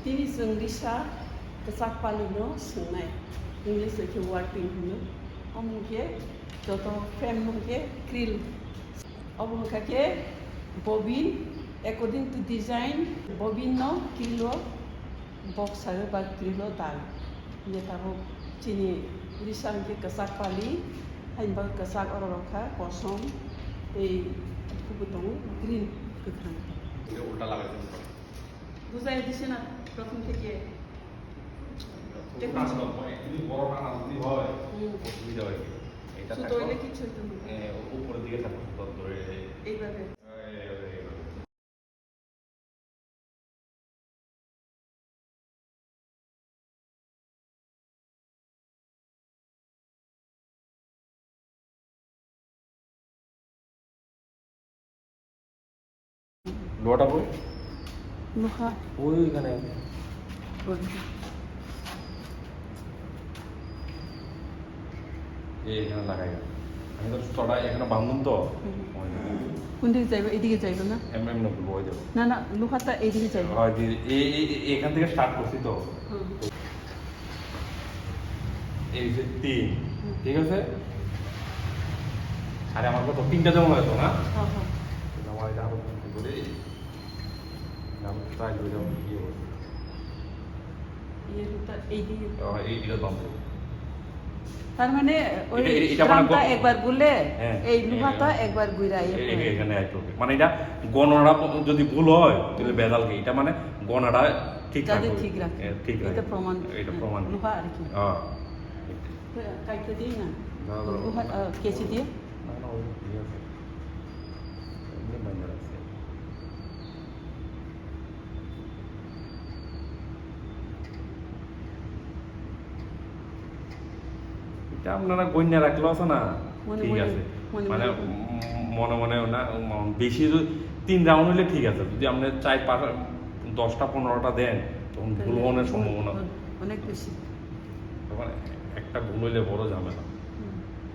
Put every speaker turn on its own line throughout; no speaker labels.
Ini Inggrisha kesak palino sungai. English ke warping hulu. Omke joto frame mungke krill. Omka ke bobin according to design bobin no kilo box sayo ba kilo tal. Ini tahu cini Inggrisha ke kesak pali. Hain ba kesak ororoka kosong. kubutong green kekrang.
এটা উল্টা লাগাইছেন
বুঝাই দিছে না প্রথম থেকে
দেখুন যদি বড় টানা যদি হয় অসুবিধা হয় এটা
শুধু হইলে কিছু হইতো না
উপরের দিকে থাকবে ধরে
এইভাবে
লোহাটা কই
লোহা
ওইখানে এখানে লাগাই আমি তো চড়া এখানে বাঁধুন তো
কোন দিকে যাইবো এইদিকে যাইবো না
এমনি এমনি বয়ে যাবো
না না লোহাটা এইদিকে যাইবো
হয় এখান থেকে স্টার্ট করছি তো এই যে 3 ঠিক আছে আরে আমার কত 3টা জমা হতো না
হ্যাঁ হ্যাঁ
জমা হইতে আরো কি করে আমি ট্রাই করে যাবো কি হবে
এইটা এইদিকে
এইটা দাম
তার মানে ওই
এটা মানে
গ্রামটা একবার ঘুরলে
হ্যাঁ,
এই লোহাটা একবার ঘুরাই
এখানে আইতো মানে এটা গণনা যদি ভুল হয় তাহলে বেদাল কি এটা মানে গণনাটা ঠিক
যাতে
থাকবে
ঠিক রাখে
ঠিক
এটা প্রমাণ
এটা প্রমাণ
লোহা আর কি
হ্যাঁ
কাইতে দিই না
না, না,
লোহা কেচি দিয়ে
না না ওই ঠিক আছে এমনি মাইনে রাখছে এটা আপনারা গণ্যা রাখলো আছে না
মনে
ঠিক
মনে-
আছে
মনে
মানে
মনে-
মনে মনে না বেশি 3 রাউন্ড হলে ঠিক আছে যদি আপনি 4-5 10টা 15টা দেন তখন ভুল হওয়ার সম্ভাবনা
অনেক বেশি
তখন একটা ভুল হইলে বড় ঝামেলা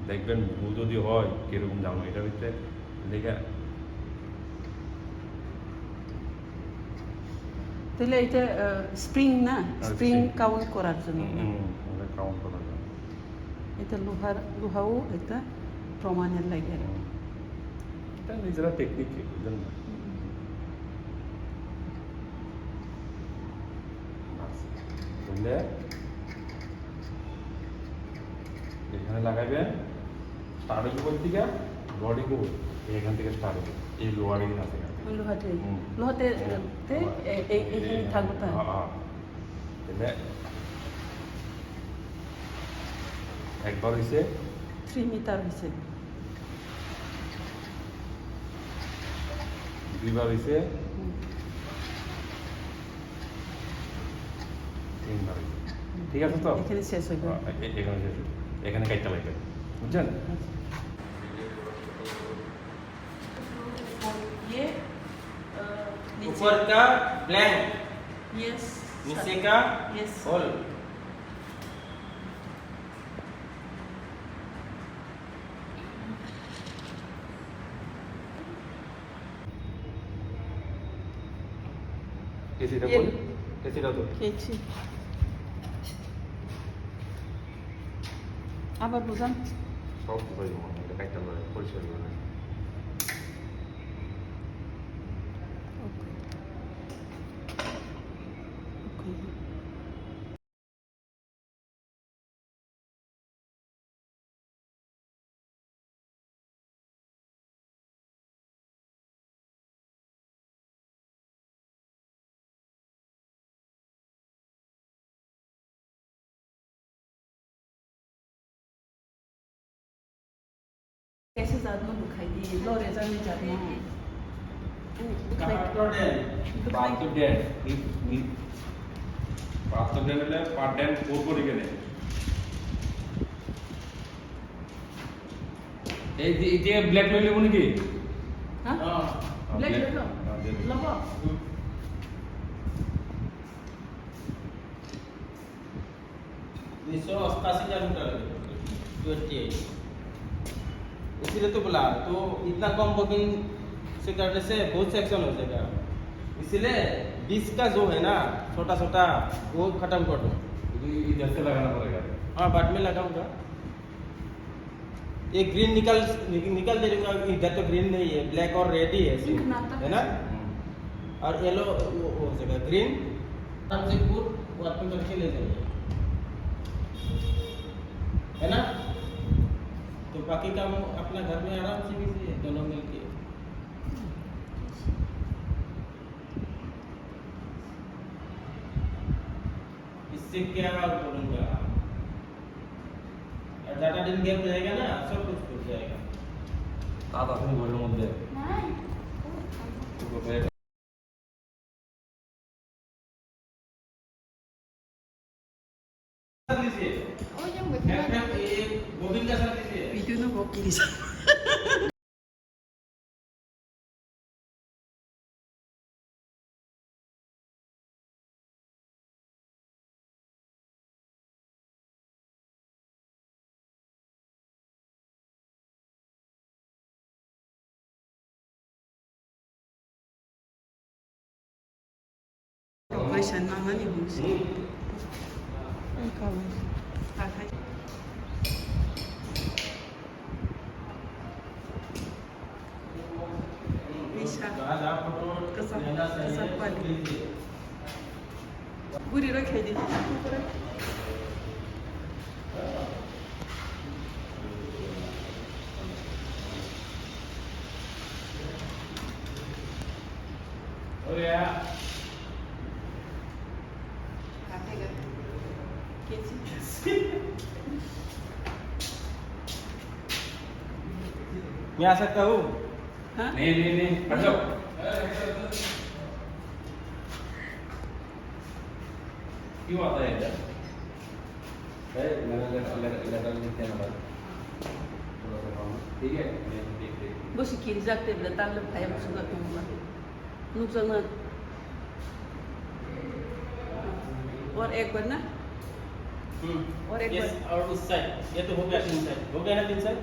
দেখবেন ভুল যদি হয় কিরকম ঝামেলা এটার ভিতরে লেখা
তাহলে এটা স্প্রিং না স্প্রিং
spring।
কাউন্ট করার জন্য
কাউন্ট করা যায়
এটা লোহাও একটা প্রমাণের লাগে
এটা নিজেরা টেকনিক বুঝলেন না বুঝলে এখানে লাগাবেন স্টার্ট হইব কোথা থেকে বডি কো এখান থেকে স্টার্ট হবে এই লোয়ার এখানে আছে
ওই লোহাতে
হুম।
লোহাতে এইখানে থাকবো তাই
তাহলে একবার হইছে
3 মিটার হয়েছে
দুইবার হইছে তিনবার হইছে ঠিক আছে তো
এখানে শেষ হয়ে গেল
এখানে শেষ হইছে। এখানে কাটতে লাগবে বুঝছেন
ये
ऊपर का ब्लैंक
यस
नीचे का
यस
होल
এসিটা
ये-
বল এসিটা তো
কেছি আবার বুঝান
সব কিছু এটা কাটতে লাগবে পরিষ্কার করে
कैसे जादू दिखाई दी लो रेजा में जादू
বাহাত্তর ডেন বাহাত্তর ডেন হলে পার ডেন 4 করে গেলে এই যে ব্ল্যাক লইলে বলি কি
हाँ ब्लैक ले लो
हाँ, दे दो।
लो
288 मीटर 28 इसीलिए तो बोला तो इतना कम बुकिंग से करने से बहुत सेक्शन हो जाएगा इसलिए बीच का जो है ना छोटा छोटा वो खत्म कर दो।
इधर से लगाना पड़ेगा।
हाँ बाद में लगाऊंगा। ये ग्रीन निकल दे दूंगा। इधर तो ग्रीन नहीं है, ब्लैक और रेड ही है ना। और येलो वो हो जाएगा ग्रीन। आराम से पूर वर्किंग करके ले जाइए, है ना। तो बाकी काम अपना घर में आराम से कीजिए दोनों मिलके। इससे क्या बोलूँगा, ज़्यादा दिन गैप रहेगा ना सब कुछ छूट जाएगा।
তা তো আপনি ঘরের মধ্যে
लीजिए एक गोविंद का साथ लीजिए।
비디오는 먹기리잖아. Operation naman yung gusto. Ikaw. Tatay. Lisa. Kasap pali. Guri rakhe di.
हो गया। मैं आ सकता हूँ?
हाँ?
नहीं हट जाओ। क्यों आता है इधर? लगा लेते हैं ना, ठीक है।
Bosi kirizak te bela tal phayam suga tumla. Nukzana. और एक बार ना और एक
Yes,
बार
और उस साइड ये तो हो गया 3 साइड, हो गया ना 3 साइड।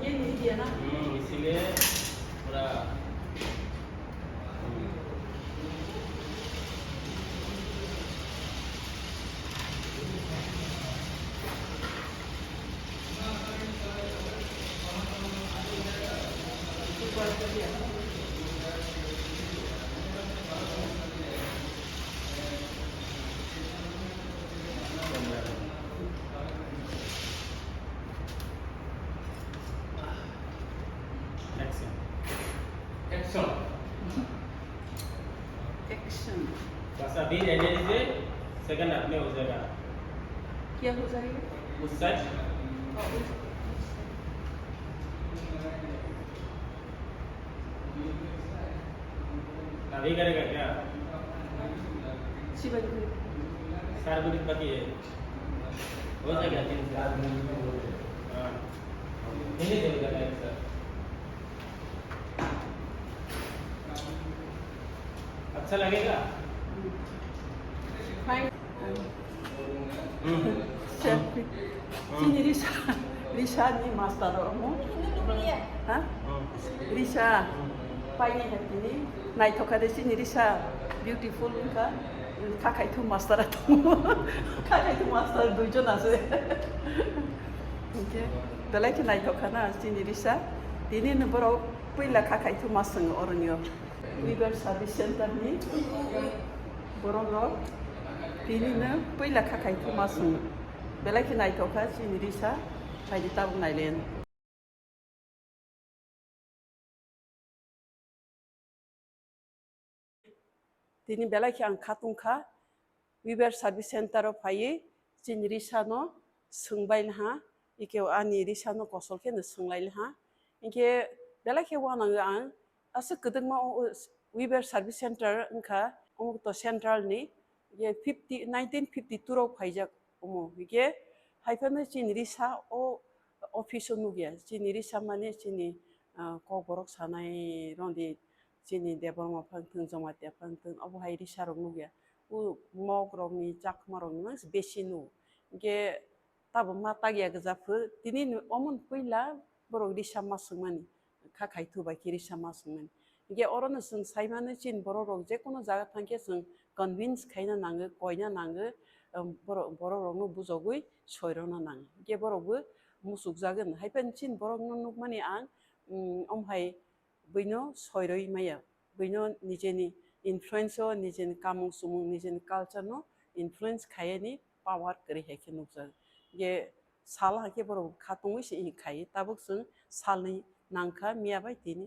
ये नहीं दिया ना
इसीलिए पूरा
ऊपर कर दिया
एक्शन।
एक्शन
बस अभी रहने दीजिए, सेकंड हाथ में हो जाएगा।
क्या हो जाएगा
उस साइड अभी करेगा क्या?
शिवन
4 मिनट बाकी है, हो जाएगा 3-4 मिनट। हाँ नहीं देगा टाइम सर। अच्छा लगेगा।
Fine sini Risa ni master mo ha Risa paini hati nai thoka de sini Risa beautiful ka kakai tu master atu kakai tu master duijon ase okay belai ki nai thoka na sini Risa dini ne boro puila kakai tu master ornyo Weaver Service Center ni borong dini ne puila kakai tu master belai ki nai thoka sini Risa pai di tabung nai len dini belai ki ang khatung kha Weaver Service Center o pai sini Risa no sungbain ha ike ani Risa no kosol ke ne sunglai ha inke belai ki wana ang asa kedeng ma Weaver Service Center engka omuk to central ni ye 1952 ro phaijak omo ike haifane sini Risa o office nugia sini Risa mane sini kok borok sanai rondi chini deborma phangthung joma te phangthung abo hai ri sarok nugya u mok rok ni chakma rok ni beshi nu ge tabo ma tagya gajaphu tini omon puila borok risa masungmani khakai thubai ki risa masungmani ge orono sung saimano chin borok rok je kono jaga thangke sung convince khaina nango koina nango borok rok no bujogui soirona nango ge borok bu musuk jagan haipen chin borok no nukmani ang omhai buino soiroi maya buino nijeni influence o nijeni kamung sumung nijeni culture no influence khayani power kari haike nukjak ge sal hake borok khatungui se khai tabuk sung salni nangkha miyabai tini